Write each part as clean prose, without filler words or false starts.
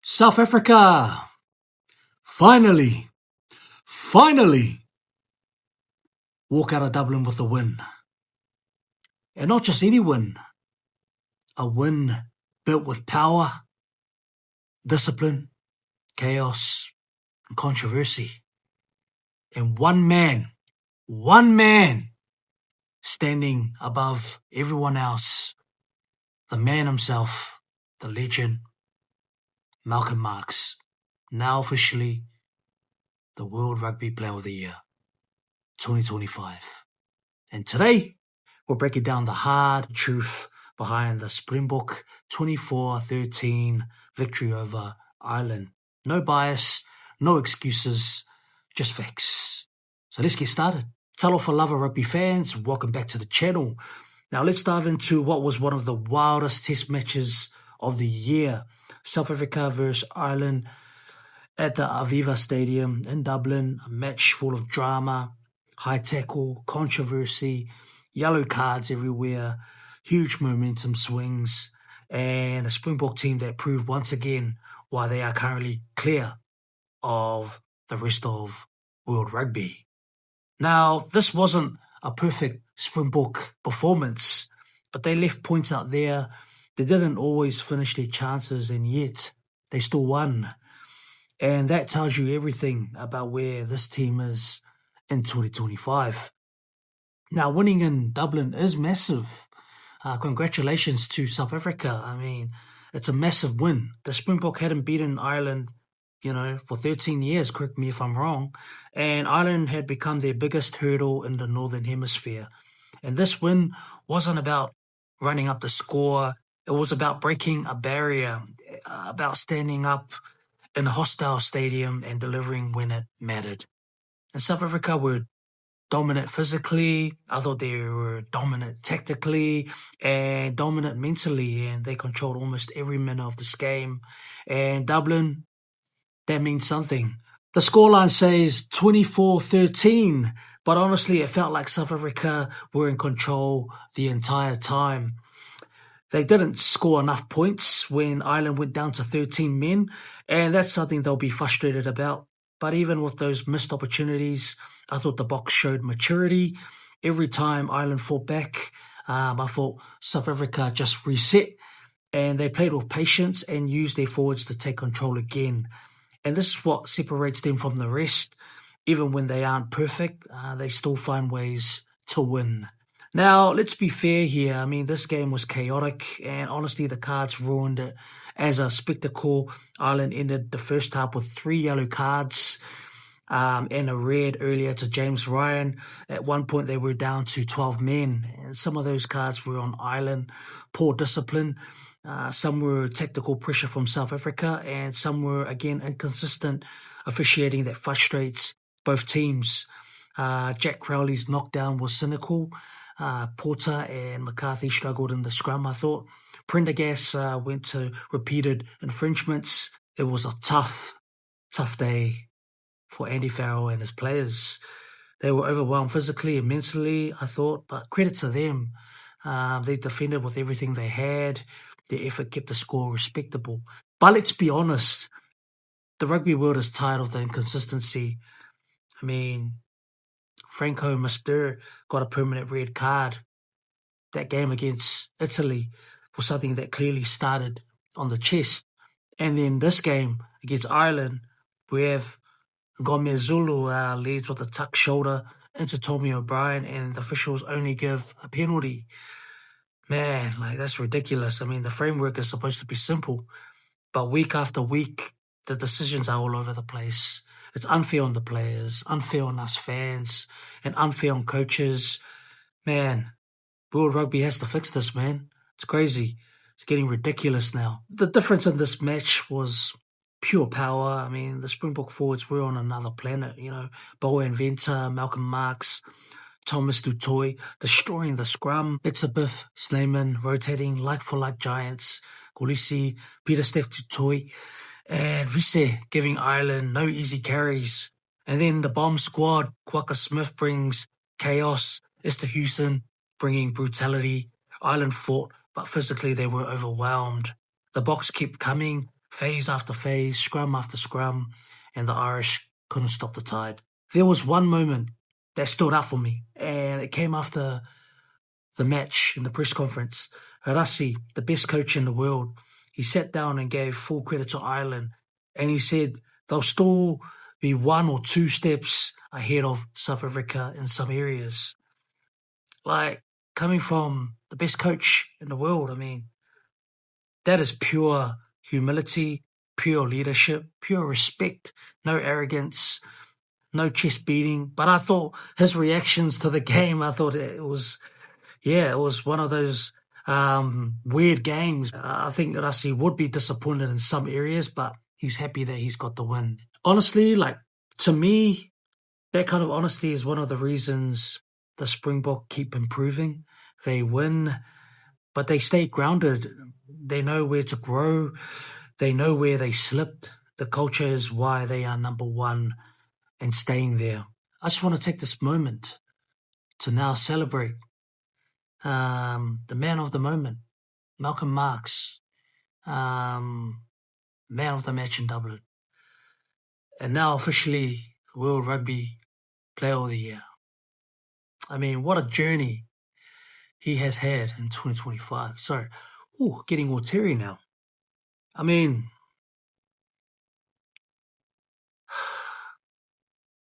South Africa, finally, walk out of Dublin with a win. And not just any win, a win built with power, discipline, chaos, and controversy. And one man standing above everyone else, the man himself, the legend, Malcolm Marx, now officially the World Rugby Player of the Year, 2025. And today, we're breaking down the hard truth behind the Springbok 24-13 victory over Ireland. No bias, no excuses, just facts. So let's get started. Talo for lover rugby fans, welcome back to the channel. Now let's dive into what was one of the wildest test matches of the year. South Africa versus Ireland at the Aviva Stadium in Dublin, a match full of drama, high tackle, controversy, yellow cards everywhere, huge momentum swings, and a Springbok team that proved once again why they are currently clear of the rest of World Rugby. Now, this wasn't a perfect Springbok performance, but they left points out there. They didn't always finish their chances, and yet they still won. And that tells you everything about where this team is in 2025. Now, winning in Dublin is massive. Congratulations to South Africa. I mean, it's a massive win. The Springbok hadn't beaten Ireland, for 13 years, correct me if I'm wrong. And Ireland had become their biggest hurdle in the Northern Hemisphere. And this win wasn't about running up the score. It was about breaking a barrier, about standing up in a hostile stadium and delivering when it mattered. And South Africa were dominant physically. I thought they were dominant tactically and dominant mentally, and they controlled almost every minute of this game. And Dublin, that means something. The scoreline says 24-13, but honestly, it felt like South Africa were in control the entire time. They didn't score enough points when Ireland went down to 13 men, and that's something they'll be frustrated about. But even with those missed opportunities, I thought the Boks showed maturity. Every time Ireland fought back, I thought South Africa just reset, and they played with patience and used their forwards to take control again. And this is what separates them from the rest. Even when they aren't perfect, they still find ways to win. Now, let's be fair here. I mean, this game was chaotic, and honestly, the cards ruined it as a spectacle. Ireland ended the first half with 3 yellow cards and a red earlier to James Ryan. At one point, they were down to 12 men, and some of those cards were on Ireland. Poor discipline. Some were tactical pressure from South Africa, and some were, again, inconsistent officiating that frustrates both teams. Jack Crowley's knockdown was cynical. Porter and McCarthy struggled in the scrum, I thought. Prendergast went to repeated infringements. It was a tough day for Andy Farrell and his players. They were overwhelmed physically and mentally, I thought, but credit to them. They defended with everything they had. Their effort kept the score respectable. But let's be honest, the rugby world is tired of the inconsistency. I mean, Franco Mister got a permanent red card that game against Italy for something that clearly started on the chest. And then this game against Ireland, we have Gomez Zulu leads with a tuck shoulder into Tommy O'Brien, and the officials only give a penalty. Man, that's ridiculous. I mean, the framework is supposed to be simple, but week after week, the decisions are all over the place. It's unfair on the players, unfair on us fans, and unfair on coaches. Man, World Rugby has to fix this, man. It's crazy. It's getting ridiculous now. The difference in this match was pure power. I mean, the Springbok forwards were on another planet, Boa and Venter, Malcolm Marx, Thomas du Toit, destroying the scrum. It's a Biff, Slayman, rotating like-for-like giants. Kolisi, Peter-Steph du Toit, and Visse giving Ireland no easy carries. And then the bomb squad, Kwaka Smith brings chaos, Esther Houston bringing brutality. Ireland fought, but physically they were overwhelmed. The Boks kept coming, phase after phase, scrum after scrum, and the Irish couldn't stop the tide. There was one moment that stood out for me, and it came after the match in the press conference. Rassie, the best coach in the world, he sat down and gave full credit to Ireland, and he said they'll still be 1 or 2 steps ahead of South Africa in some areas. Like, coming from the best coach in the world, I mean, that is pure humility, pure leadership, pure respect, no arrogance, no chest beating. But I thought his reactions to the game, I thought it was one of those weird games. I think Rassie would be disappointed in some areas, but he's happy that he's got the win. Honestly, like, to me, that kind of honesty is one of the reasons the Springbok keep improving. They win, but they stay grounded. They know where to grow. They know where they slipped. The culture is why they are number one and staying there. I just want to take this moment to now celebrate the man of the moment, Malcolm Marx, man of the match in Dublin, and now officially World Rugby Player of the Year. I mean, what a journey he has had in 2025. Sorry, getting all teary now. I mean,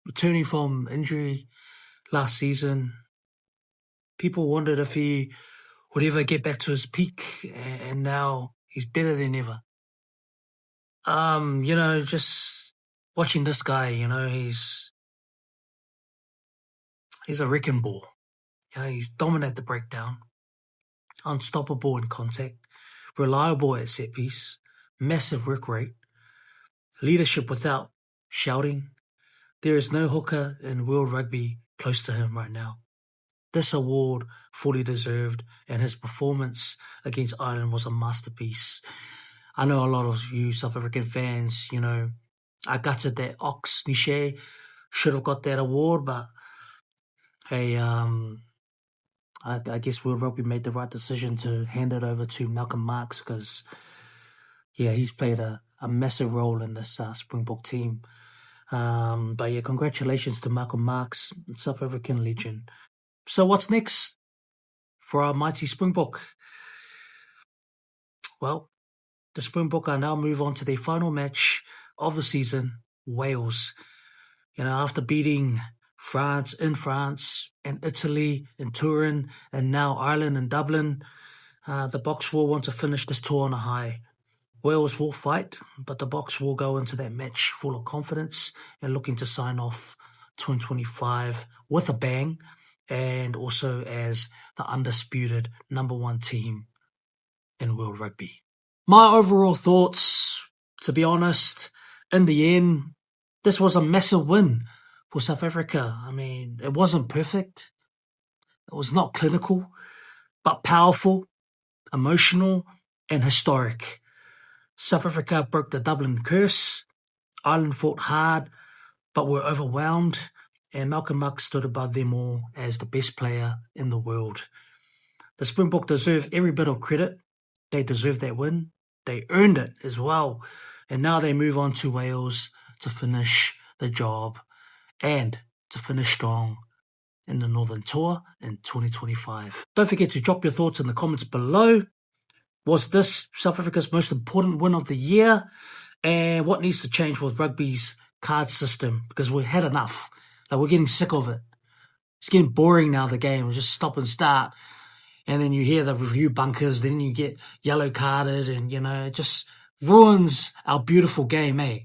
returning from injury last season, people wondered if he would ever get back to his peak, and now he's better than ever. Just watching this guy, he's a wrecking ball. He's dominant at the breakdown, unstoppable in contact, reliable at set piece, massive work rate, leadership without shouting. There is no hooker in world rugby close to him right now. This award fully deserved, and his performance against Ireland was a masterpiece. I know a lot of you South African fans, I gutted that Ox Niche should have got that award, but hey, I guess World Rugby made the right decision to hand it over to Malcolm Marx because, he's played a massive role in this Springbok team. But congratulations to Malcolm Marx, South African legend. So what's next for our mighty Springbok? Well, the Springbok are now move on to their final match of the season, Wales. After beating France and Italy in Turin and now Ireland and Dublin, the Boks will want to finish this tour on a high. Wales will fight, but the Boks will go into that match full of confidence and looking to sign off 2025 with a bang, and also as the undisputed number one team in World Rugby. My overall thoughts, to be honest, in the end, this was a massive win for South Africa. I mean, it wasn't perfect. It was not clinical, but powerful, emotional, and historic. South Africa broke the Dublin curse. Ireland fought hard, but were overwhelmed, and Malcolm Marx stood above them all as the best player in the world. The Springbok deserve every bit of credit. They deserve that win. They earned it as well. And now they move on to Wales to finish the job and to finish strong in the Northern Tour in 2025. Don't forget to drop your thoughts in the comments below. Was this South Africa's most important win of the year? And what needs to change with rugby's card system? Because we've had enough. We're getting sick of it. It's getting boring now, the game. We just stop and start. And then you hear the review bunkers. Then you get yellow carded. And, it just ruins our beautiful game, eh?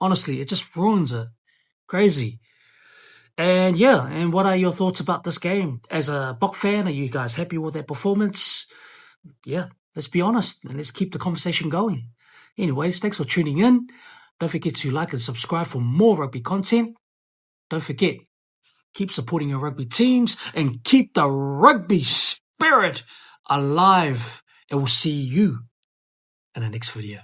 Honestly, it just ruins it. Crazy. And and what are your thoughts about this game? As a Bok fan, are you guys happy with that performance? Let's be honest and let's keep the conversation going. Anyways, thanks for tuning in. Don't forget to like and subscribe for more rugby content. Don't forget, keep supporting your rugby teams and keep the rugby spirit alive. And we'll see you in the next video.